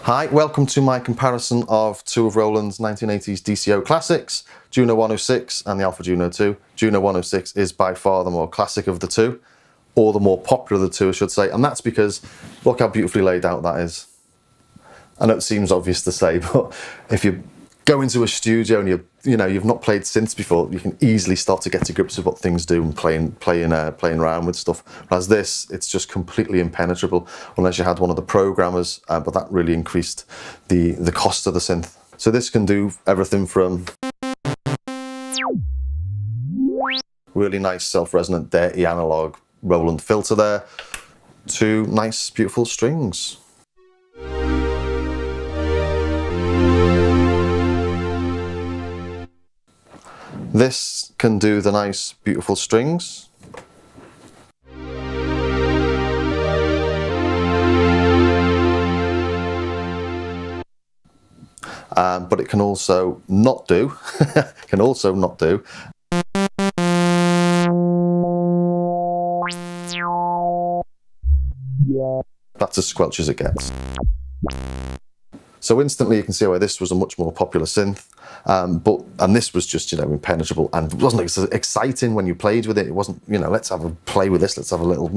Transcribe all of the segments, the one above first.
Hi, welcome to my comparison of two of Roland's 1980s DCO classics, Juno 106 and the Alpha Juno 2. Juno 106 is by far the more classic of the two, or the more popular of the two I should say, and that's because look how beautifully laid out that is. I know it seems obvious to say, but if you go into a studio and you've not played synths before, you can easily start to get to grips with what things do and playing around with stuff. Whereas this, it's just completely impenetrable unless you had one of the programmers, but that really increased the cost of the synth. So this can do everything from really nice self-resonant dirty analog Roland filter there to nice beautiful strings. This can do the nice beautiful strings. But it can also not do, That's as squelch as it gets. So instantly you can see why this was a much more popular synth, and this was just, impenetrable, and it wasn't exciting when you played with it. It wasn't, let's have a play with this, let's have a little,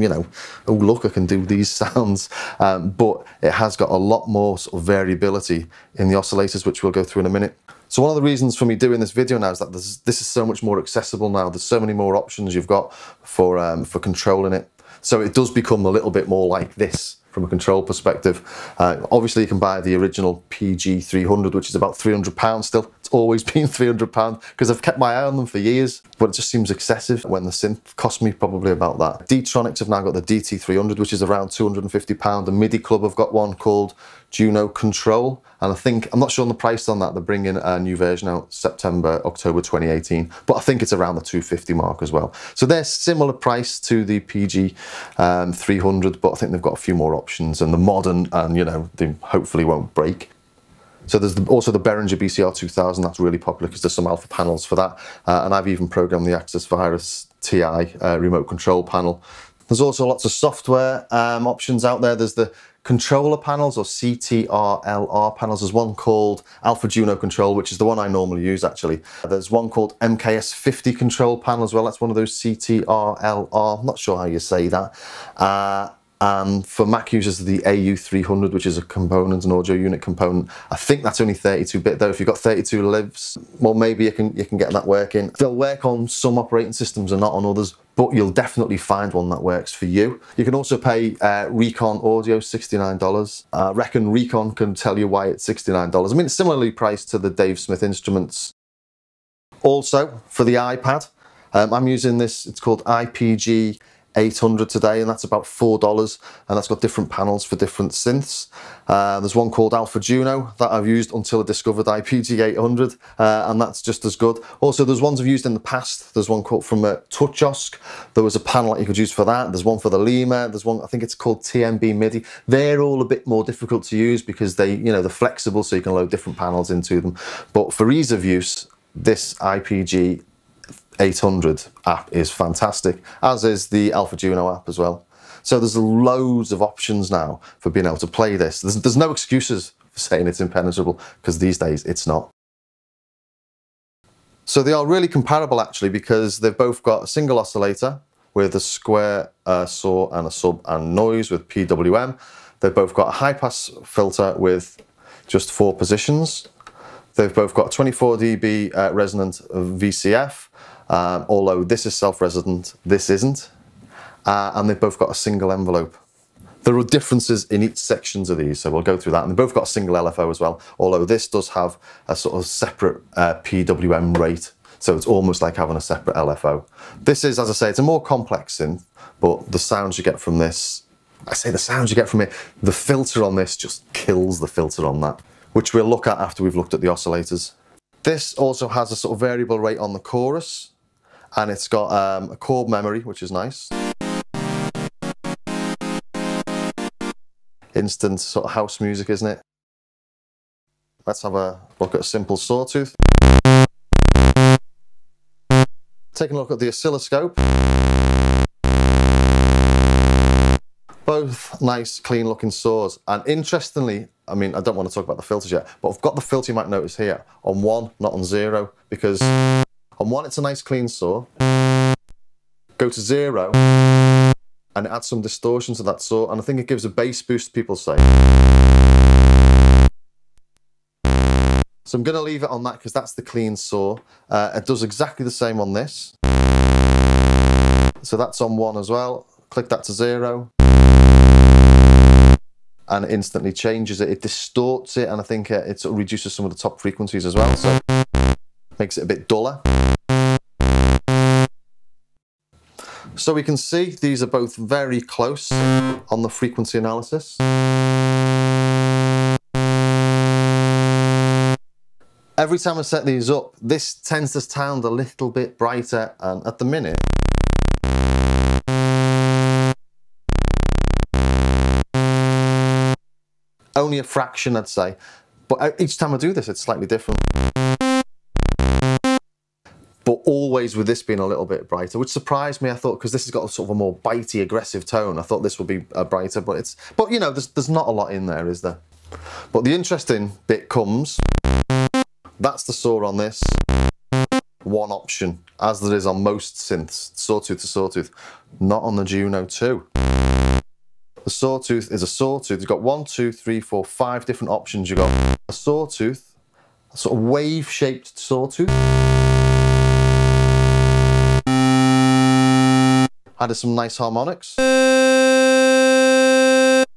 oh look, I can do these sounds. But it has got a lot more sort of variability in the oscillators, which we'll go through in a minute. So one of the reasons for me doing this video now is that this is so much more accessible now. There's so many more options you've got for controlling it. So it does become a little bit more like this from a control perspective. Obviously you can buy the original PG 300, which is about £300 still. It's always been £300 because I've kept my eye on them for years, but it just seems excessive when the synth cost me probably about that. D-Tronics have now got the DT 300, which is around £250. The MIDI Club have got one called Juno Control, and I'm not sure on the price on that. They're bringing a new version out October 2018, but I think it's around the 250 mark as well. So they're similar price to the PG 300, but I think they've got a few more options, and the modern, and they hopefully won't break. So there's also the Behringer BCR 2000, that's really popular because there's some alpha panels for that, and I've even programmed the Access Virus TI remote control panel. There's also lots of software options out there. There's the controller panels, or CTRLR panels. There's one called Alpha Juno Control, which is the one I normally use actually. There's one called MKS 50 Control Panel as well. That's one of those CTRLR, I'm not sure how you say that. And for Mac users, the AU300, which is a component, an audio unit component. I think that's only 32-bit though. If you've got 32 livs, well, maybe you can get that working. They'll work on some operating systems and not on others, but you'll definitely find one that works for you. You can also pay Recon Audio $69. I reckon Recon can tell you why it's $69. I mean, it's similarly priced to the Dave Smith Instruments. Also, for the iPad, I'm using this, it's called IPG 800 today, and that's about $4, and that's got different panels for different synths. There's one called Alpha Juno that I've used until I discovered IPG 800, and that's just as good. Also, there's ones I've used in the past. There's one called from Touchosk. There was a panel that you could use for that. There's one for the Lima. There's one, I think it's called TMB MIDI. They're all a bit more difficult to use because they're flexible, so you can load different panels into them. But for ease of use, this IPG 800 app is fantastic, as is the Alpha Juno app as well. So there's loads of options now for being able to play this. There's no excuses for saying it's impenetrable, because these days it's not. So they are really comparable actually, because they've both got a single oscillator with a square saw and a sub and noise with PWM. They've both got a high pass filter with just 4 positions. They've both got 24 dB resonant VCF. Although this is self-resonant, this isn't, and they've both got a single envelope. There are differences in each sections of these, so we'll go through that. And they've both got a single LFO as well, although this does have a sort of separate PWM rate, so it's almost like having a separate LFO. This is, as I say, it's a more complex synth, but the sounds you get from this, I say the sounds you get from it, the filter on this just kills the filter on that, which we'll look at after we've looked at the oscillators. This also has a sort of variable rate on the chorus, and it's got a chord memory, which is nice. Instant sort of house music, isn't it? Let's have a look at a simple Sawtooth. Taking a look at the oscilloscope. Both nice, clean looking saws, and interestingly, I mean, I don't want to talk about the filters yet, but I've got the filter, you might notice here, on 1, not on 0, because on 1 it's a nice clean saw. Go to 0, and it adds some distortion to that saw, and I think it gives a bass boost, people say. So I'm going to leave it on that because that's the clean saw. It does exactly the same on this. So that's on 1 as well. Click that to 0. And it instantly changes it. It distorts it, and I think it sort of reduces some of the top frequencies as well. So makes it a bit duller. So we can see these are both very close on the frequency analysis. Every time I set these up, this tends to sound a little bit brighter, and at the minute, only a fraction, I'd say. But each time I do this, it's slightly different. But always with this being a little bit brighter, which surprised me. I thought, because this has got a sort of a more bitey, aggressive tone, I thought this would be brighter, but you know, there's not a lot in there, is there? But the interesting bit comes, that's the saw on this, one option, as there is on most synths, sawtooth to sawtooth, not on the Juno 2. The Sawtooth is a sawtooth. You've got 1, 2, 3, 4, 5 different options. You've got a sawtooth, a sort of wave-shaped sawtooth. Added some nice harmonics. You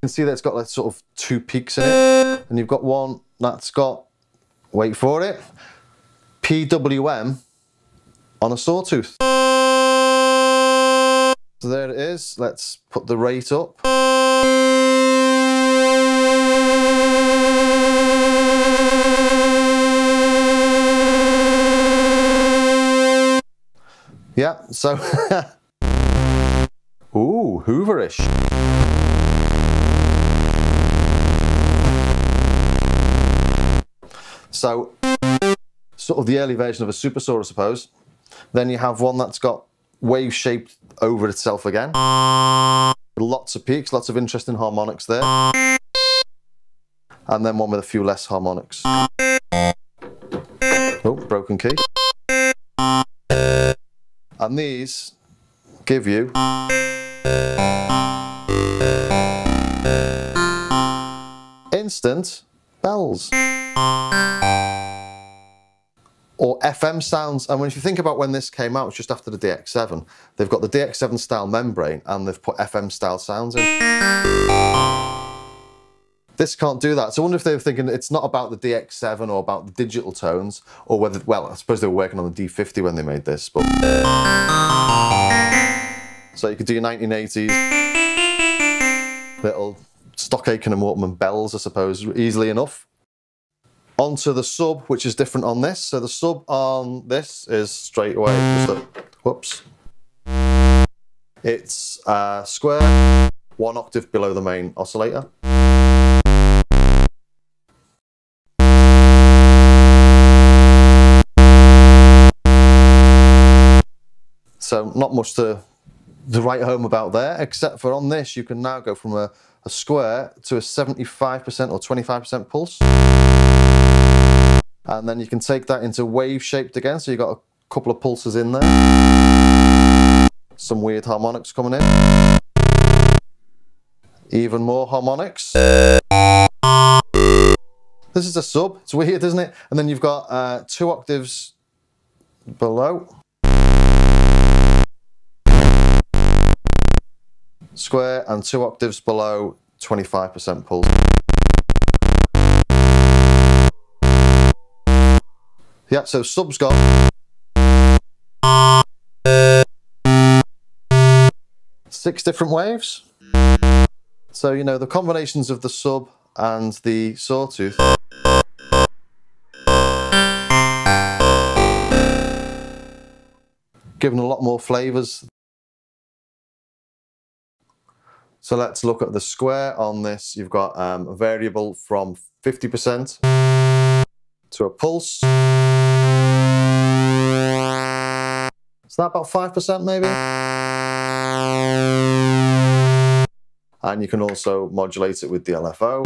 can see that it's got like sort of 2 peaks in it. And you've got one that's got, wait for it, PWM on a sawtooth. So there it is. Let's put the rate up. Yeah, so ooh, Hooverish. So, sort of the early version of a super saw, I suppose. Then you have one that's got wave shaped over itself again. Lots of peaks, lots of interesting harmonics there. And then one with a few less harmonics. Oh, broken key. And these give you instant bells. Or FM sounds. And if you think about when this came out, it's just after the DX7. They've got the DX7 style membrane and they've put FM style sounds in. This can't do that. So I wonder if they were thinking it's not about the DX7 or about the digital tones, or whether, well, I suppose they were working on the D50 when they made this, but. So you could do your 1980s little Stock Aitken and Waterman bells, I suppose, easily enough. Onto the sub, which is different on this. So the sub on this is straight away, just a, whoops. It's square, 1 octave below the main oscillator. So not much to write home about there, except for on this you can now go from a square to a 75% or 25% pulse. And then you can take that into wave shaped again, so you've got a couple of pulses in there. Some weird harmonics coming in. Even more harmonics. This is a sub, it's weird, isn't it? And then you've got 2 octaves below. Square, and 2 octaves below, 25% pulse. Yeah, so sub's got six different waves. So, you know, the combinations of the sub and the sawtooth giving a lot more flavours. So let's look at the square on this. You've got a variable from 50% to a pulse. Is that about 5% maybe? And you can also modulate it with the LFO.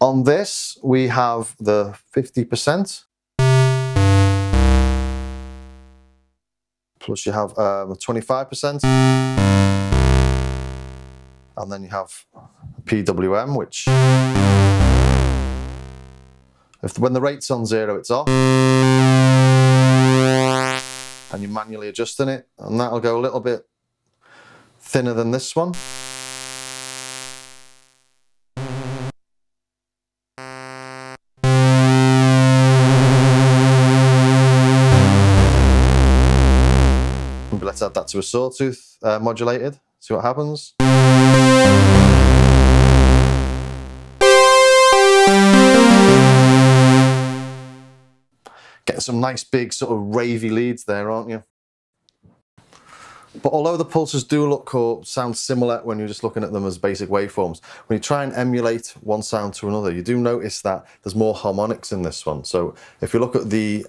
On this, we have the 50%. Plus you have 25%. And then you have PWM, which, when the rate's on 0, it's off. And you're manually adjusting it, and that'll go a little bit thinner than this one. Let's add that to a Sawtooth modulated, see what happens. Getting some nice big sort of ravey leads there, aren't you? But although the pulsars do look or sound similar when you're just looking at them as basic waveforms, when you try and emulate one sound to another, you do notice that there's more harmonics in this one. So if you look at the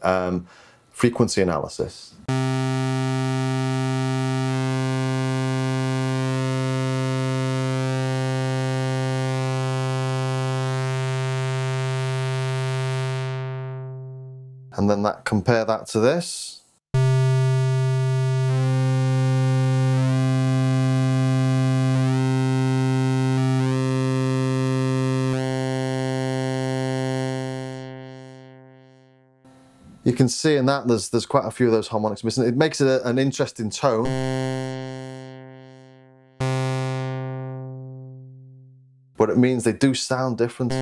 frequency analysis, and then compare that to this. You can see in that there's quite a few of those harmonics missing. It makes it an interesting tone. But it means they do sound different.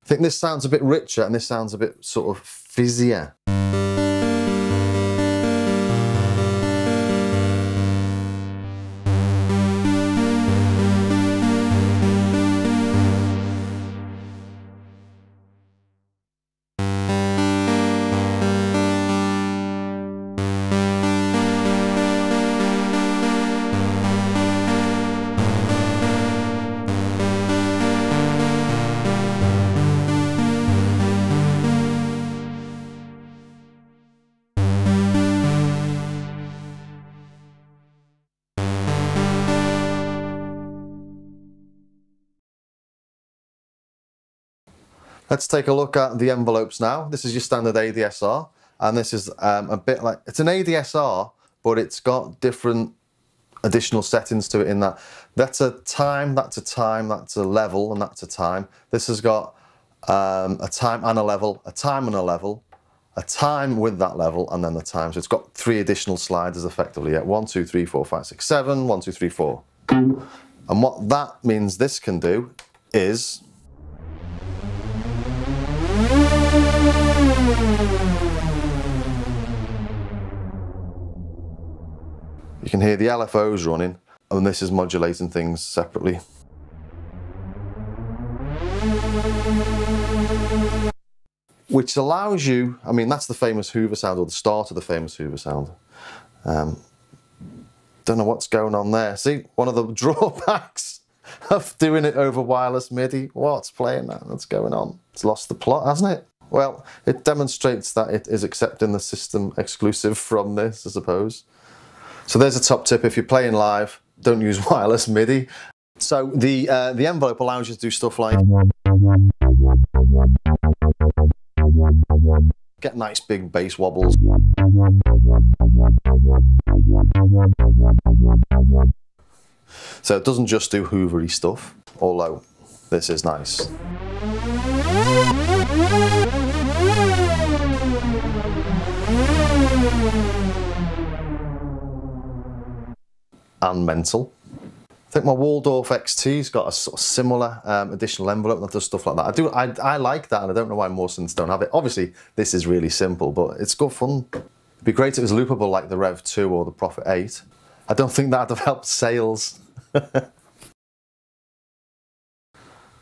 I think this sounds a bit richer and this sounds a bit sort of fizzier. Let's take a look at the envelopes now. This is your standard ADSR, and this is a bit like, it's an ADSR, but it's got different additional settings to it in that. That's a time, that's a time, that's a level, and that's a time. This has got a time and a level, a time and a level, a time with that level, and then the time. So it's got 3 additional sliders effectively. 1, 2, 3, 4, 5, 6, 7, 1, 2, 3, 4. And what that means this can do is you can hear the LFOs running, and this is modulating things separately. Which allows you, I mean, that's the famous Hoover sound, or the start of the famous Hoover sound. Don't know what's going on there. See, one of the drawbacks of doing it over wireless MIDI. What's playing that? What's going on? It's lost the plot, hasn't it? Well, it demonstrates that it is accepting the system exclusive from this, I suppose. So there's a top tip: if you're playing live, don't use wireless MIDI. So the envelope allows you to do stuff like get nice big bass wobbles. So it doesn't just do Hoovery stuff, although this is nice. And mental. I think my Waldorf XT's got a sort of similar additional envelope that does stuff like that. I like that, and I don't know why more synths don't have it. Obviously, this is really simple, but it's good fun. It'd be great if it was loopable like the Rev 2 or the Prophet 8. I don't think that'd have helped sales.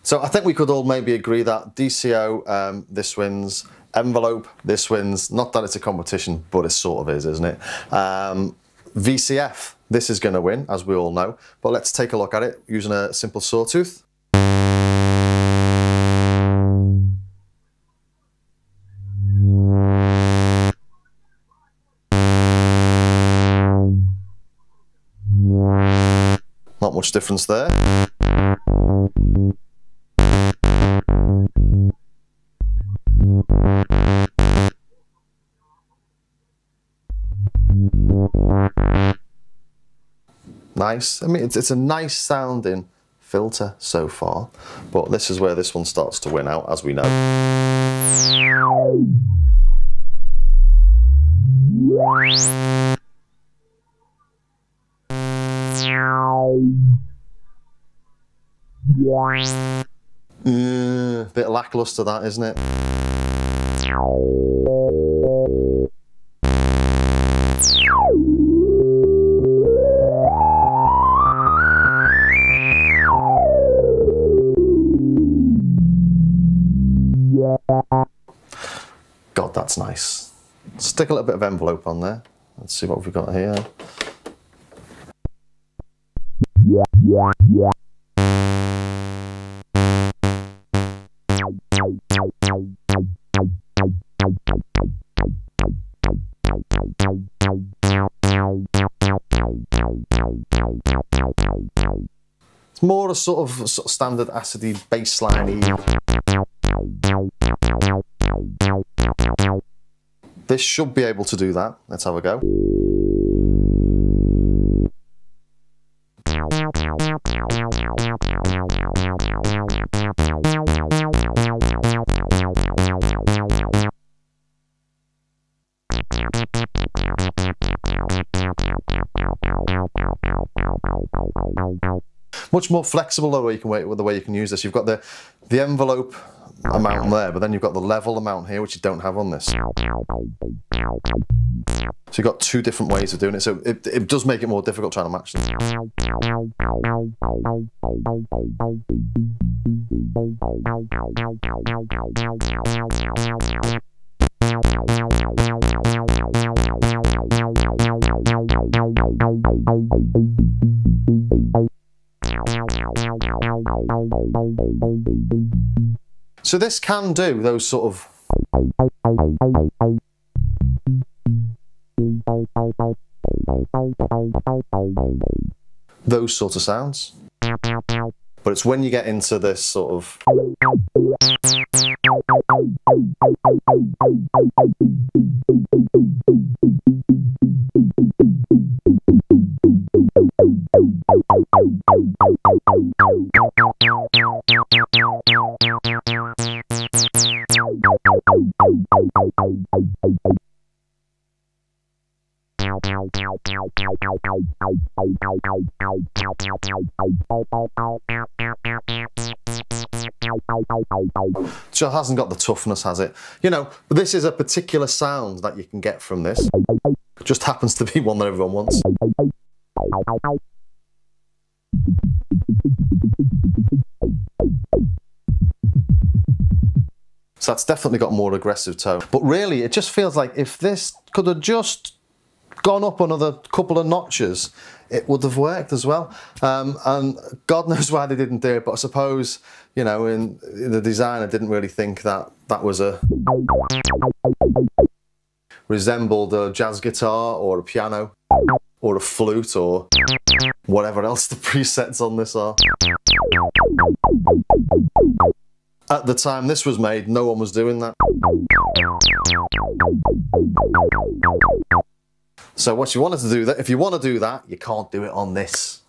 So I think we could all maybe agree that DCO, this wins. Envelope, this wins. Not that it's a competition, but it sort of is, isn't it? VCF, this is going to win, as we all know, but let's take a look at it using a simple Sawtooth. Not much difference there. Nice. I mean, it's a nice sounding filter so far, but this is where this one starts to win out, as we know. Bit lackluster, that, isn't it? God, that's nice. Stick a little bit of envelope on there. Let's see what we've got here. It's more a sort of standard acidy bassline-y. This should be able to do that. Let's have a go. Much more flexible the way you can use this. You've got the envelope amount there, but then you've got the level amount here, which you don't have on this. So you've got two different ways of doing it. So it does make it more difficult trying to match them. So this can do those sort of sounds, but it's when you get into this sort of just hasn't got the toughness, has it? You know, this is a particular sound that you can get from this. It just happens to be one that everyone wants. So that's definitely got a more aggressive tone. But really, it just feels like if this could have just gone up another couple of notches, it would have worked as well. And God knows why they didn't do it, but I suppose, you know, the designer didn't really think that that was resembled a jazz guitar or a piano or a flute or whatever else the presets on this are. At the time this was made, no one was doing that. So what you wanted to do, if you want to do that, you can't do it on this.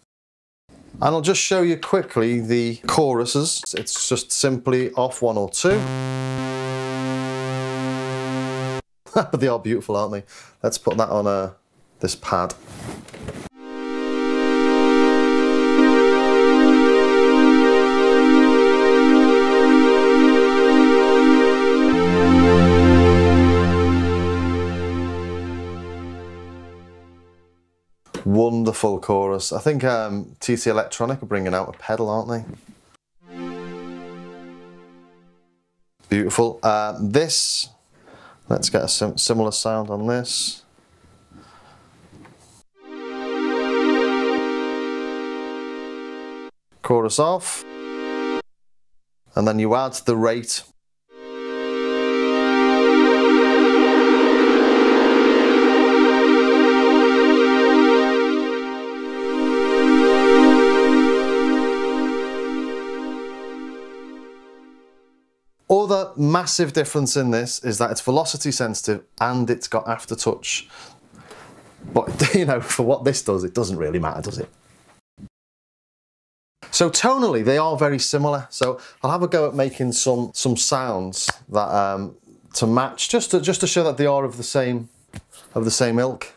And I'll just show you quickly the choruses. It's just simply off 1 or 2. But they are beautiful, aren't they? Let's put that on this pad. Wonderful chorus. I think TT Electronic are bringing out a pedal, aren't they? Beautiful. This, let's get a similar sound on this. chorus off, and then you add the rate. Other massive difference in this is that it's velocity sensitive and it's got aftertouch. But, you know, for what this does, it doesn't really matter, does it? So tonally, they are very similar. So I'll have a go at making some sounds that to match, just to show that they are of the same ilk.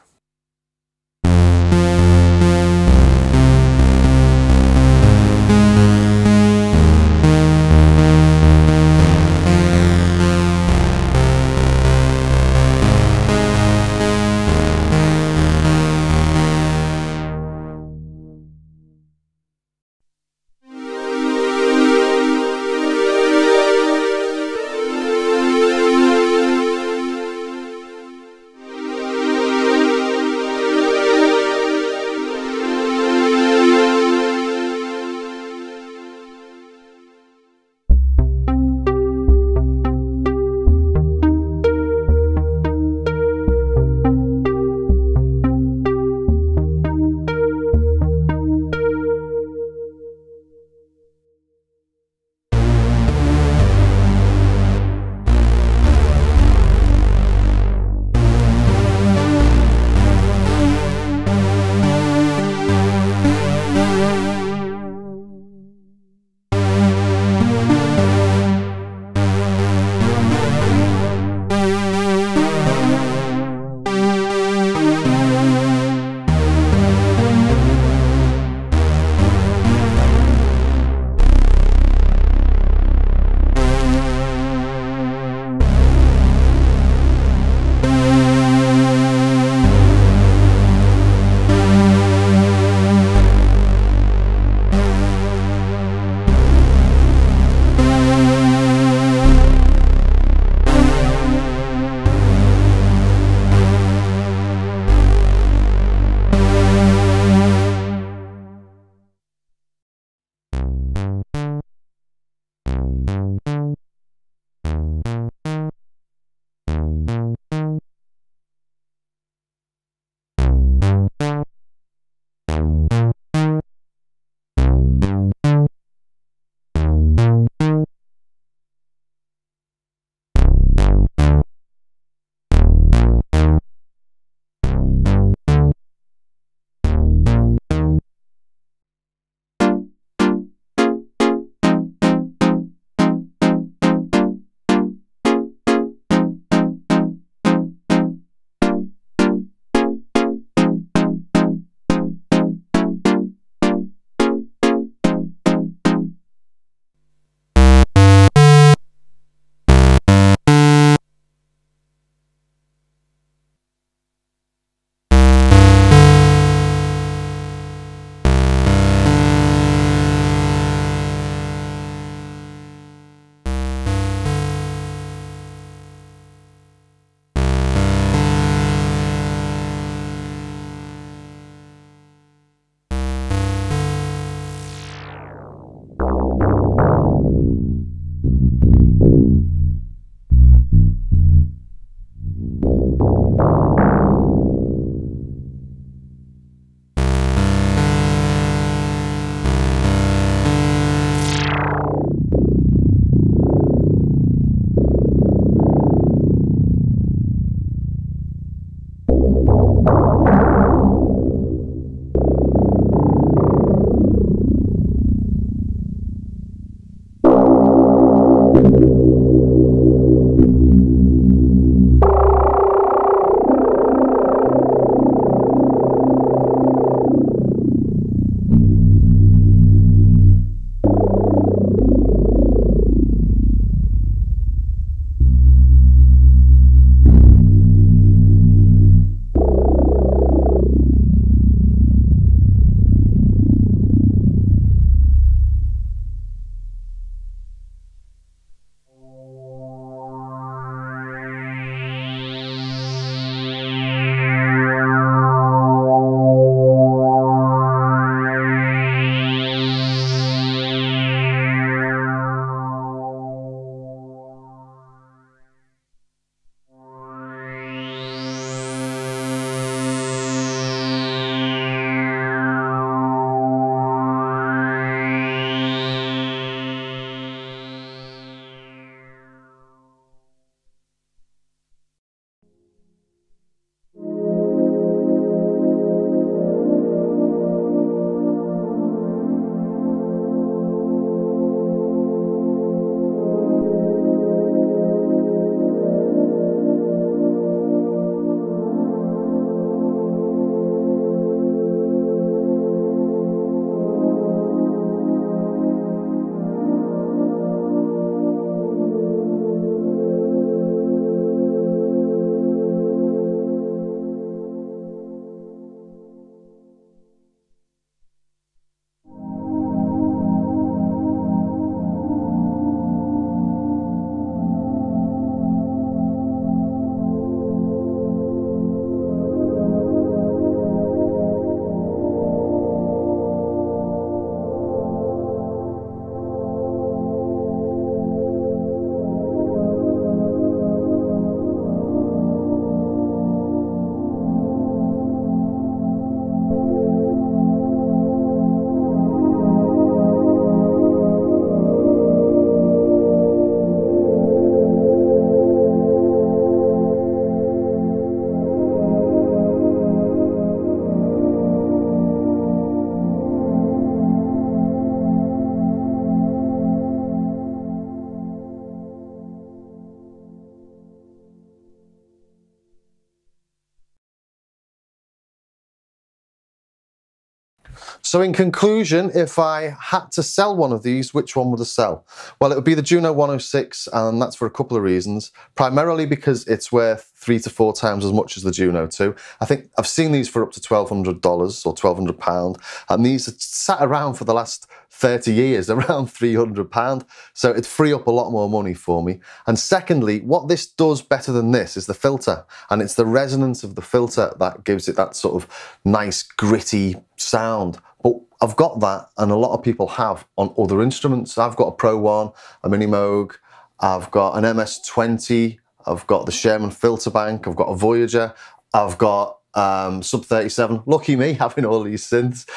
So in conclusion, if I had to sell one of these, which one would I sell? Well, it would be the Juno 106, and that's for a couple of reasons. Primarily because it's worth 3 to 4 times as much as the Juno 2. I think I've seen these for up to $1,200 or £1,200, and these have sat around for the last 30 years, around £300. So it'd free up a lot more money for me. And secondly, what this does better than this is the filter, and it's the resonance of the filter that gives it that sort of nice gritty sound. But I've got that, and a lot of people have on other instruments. I've got a Pro 1, a Mini Moog, I've got an MS-20, I've got the Sherman Filter Bank, I've got a Voyager, I've got Sub 37. Lucky me having all these synths.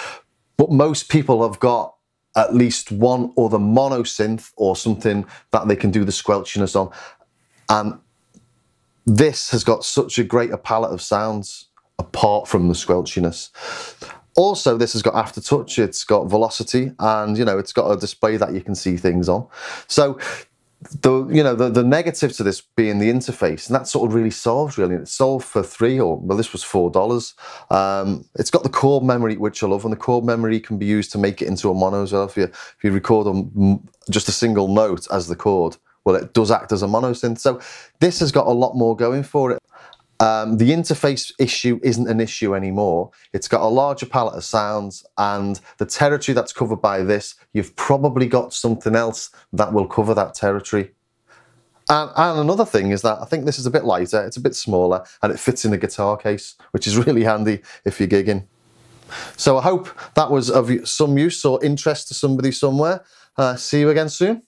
But most people have got at least one other mono synth or something that they can do the squelchiness on. And this has got such a greater palette of sounds apart from the squelchiness. Also, this has got aftertouch, it's got velocity, and you know, it's got a display that you can see things on. So the negative to this being the interface, and that sort of really solves really. It's sold for this was $4. It's got the chord memory, which I love, and the chord memory can be used to make it into a mono as well. If you record on just a single note as the chord, well, it does act as a mono synth. So this has got a lot more going for it. The interface issue isn't an issue anymore. It's got a larger palette of sounds, and the territory that's covered by this, you've probably got something else that will cover that territory. And another thing is that I think this is a bit lighter, it's a bit smaller, and it fits in a guitar case, which is really handy if you're gigging. So I hope that was of some use or interest to somebody somewhere. See you again soon.